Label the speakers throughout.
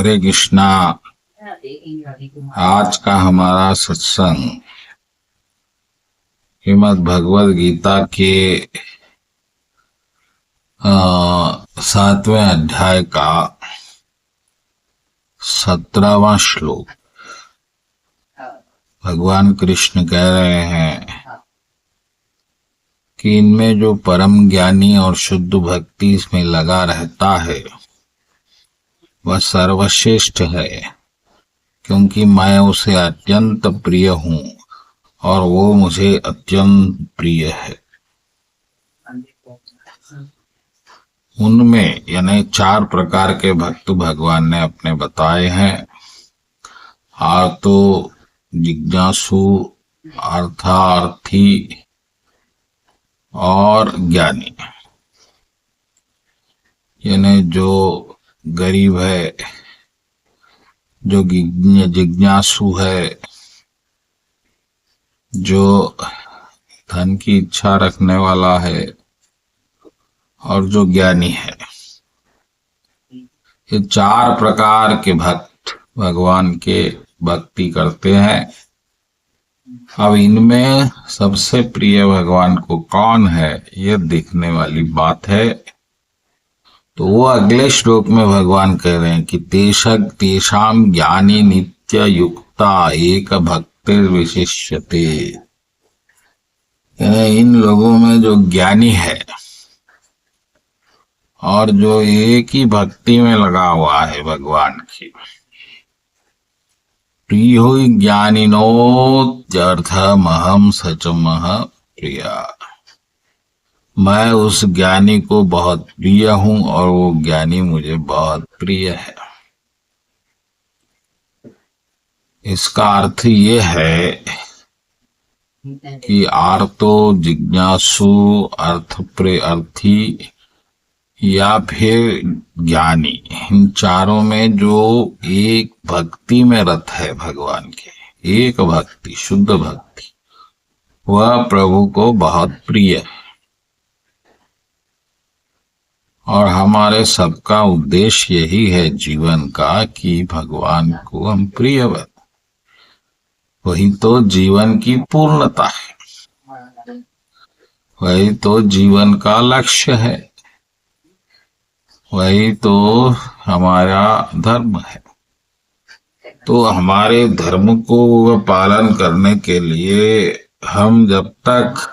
Speaker 1: हरे कृष्णा। आज का हमारा सत्संग श्रीमद् भगवद गीता के 7वें अध्याय का 17वां श्लोक। भगवान कृष्ण कह रहे हैं कि इनमें जो परम ज्ञानी और शुद्ध भक्ति इसमें लगा रहता है वह सर्वश्रेष्ठ है, क्योंकि मैं उसे अत्यंत प्रिय हूँ और वो मुझे अत्यंत प्रिय है। उनमें यानी 4 प्रकार के भक्त भगवान ने अपने बताए हैं। आर्तो, जिज्ञासु, अर्थार्थी और ज्ञानी। यानी जो गरीब है, जो जिज्ञासु है, जो धन की इच्छा रखने वाला है और जो ज्ञानी है। ये 4 प्रकार के भक्त भगवान के भक्ति करते हैं। अब इनमें सबसे प्रिय भगवान को कौन है, ये देखने वाली बात है। तो वो अगले श्लोक में भगवान कह रहे हैं कि तेषाम ज्ञानी नित्य युक्ता एक भक्ति विशिष्यते। इन लोगों में जो ज्ञानी है और जो एक ही भक्ति में लगा हुआ है भगवान की, प्रियो ज्ञानिनोत्यर्थमहं सचमः प्रिया। मैं उस ज्ञानी को बहुत प्रिय हूं और वो ज्ञानी मुझे बहुत प्रिय है। इसका अर्थ ये है कि आर्तो, जिज्ञासु, अर्थी या फिर ज्ञानी, इन चारों में जो एक भक्ति में रत है भगवान के, एक भक्ति, शुद्ध भक्ति, वह प्रभु को बहुत प्रिय है। और हमारे सबका उद्देश्य यही है जीवन का कि भगवान को हम प्रिय बने। वही तो जीवन की पूर्णता है, वही तो जीवन का लक्ष्य है, वही तो हमारा धर्म है। तो हमारे धर्म को पालन करने के लिए हम जब तक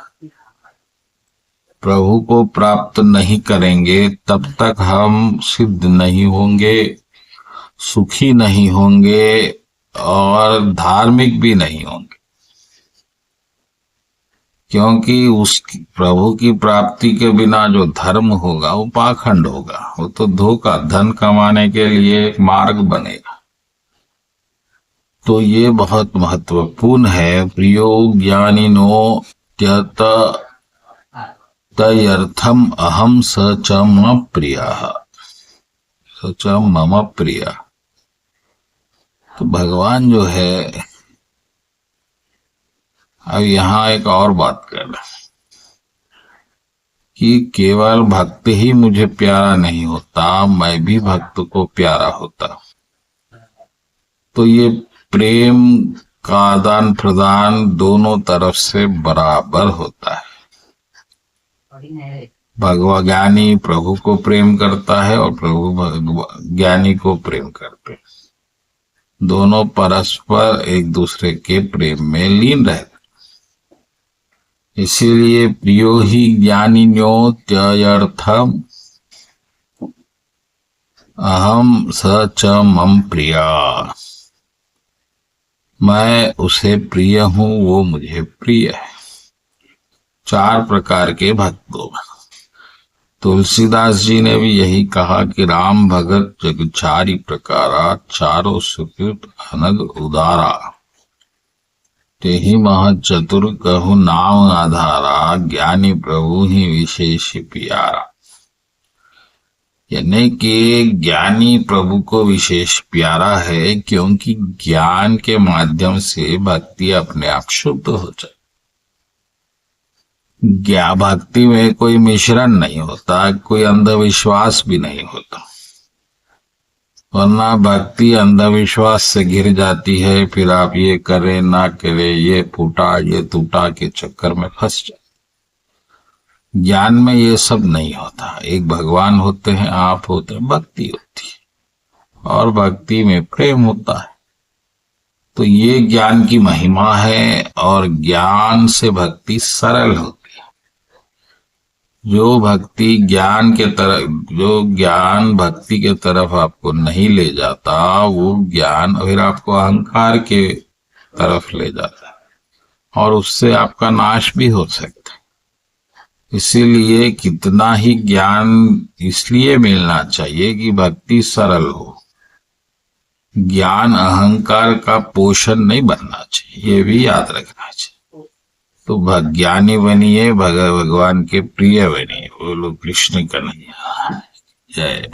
Speaker 1: प्रभु को प्राप्त नहीं करेंगे तब तक हम सिद्ध नहीं होंगे, सुखी नहीं होंगे और धार्मिक भी नहीं होंगे। क्योंकि उस प्रभु की प्राप्ति के बिना जो धर्म होगा वो पाखंड होगा, वो तो धोखा, धन कमाने के लिए एक मार्ग बनेगा। तो ये बहुत महत्वपूर्ण है। प्रियो ज्ञानिनो त्यत तयर्थम अहम स च मम प्रियः, स च मम प्रियः। तो भगवान जो है, अब यहाँ एक और बात कर रहे कि केवल भक्त ही मुझे प्यारा नहीं होता, मैं भी भक्त को प्यारा होता। तो ये प्रेम का आदान प्रदान दोनों तरफ से बराबर होता है। भगवान ज्ञानी प्रभु को प्रेम करता है और प्रभु ज्ञानी को प्रेम करते हैं। दोनों परस्पर एक दूसरे के प्रेम में लीन रहते। इसीलिए प्रियो ही ज्ञानिन्यो त्यर्थम अहम स च मम प्रिया। मैं उसे प्रिय हूं, वो मुझे प्रिय है। 4 प्रकार के भक्तों। तुलसीदास जी ने भी यही कहा कि राम भगत जग 4 प्रकारा, चारों सुकृत अनग उदारा। तेहि मह चतुर कहु नाम आधारा, ज्ञानी प्रभु ही विशेष प्यारा। यानी कि ज्ञानी प्रभु को विशेष प्यारा है, क्योंकि ज्ञान के माध्यम से भक्ति अपने आप शुद्ध हो जाए। भक्ति में कोई मिश्रण नहीं होता, कोई अंधविश्वास भी नहीं होता। वरना भक्ति अंधविश्वास से घिर जाती है, फिर आप ये करें ना करें, ये फूटा ये टूटा के चक्कर में फंस जाए। ज्ञान में ये सब नहीं होता। एक भगवान होते हैं, आप होते हैं, भक्ति होती है, और भक्ति में प्रेम होता है। तो ये ज्ञान की महिमा है, और ज्ञान से भक्ति सरल होती है। जो भक्ति ज्ञान के तरफ, जो ज्ञान भक्ति के तरफ आपको नहीं ले जाता, वो ज्ञान फिर आपको अहंकार के तरफ ले जाता है, और उससे आपका नाश भी हो सकता है। इसीलिए कितना ही ज्ञान इसलिए मिलना चाहिए कि भक्ति सरल हो। ज्ञान अहंकार का पोषण नहीं बनना चाहिए, ये भी याद रखना चाहिए। तो ज्ञानी बनिए, भगवान के प्रिय बनिए। बोलो कृष्ण कन्हैया जय।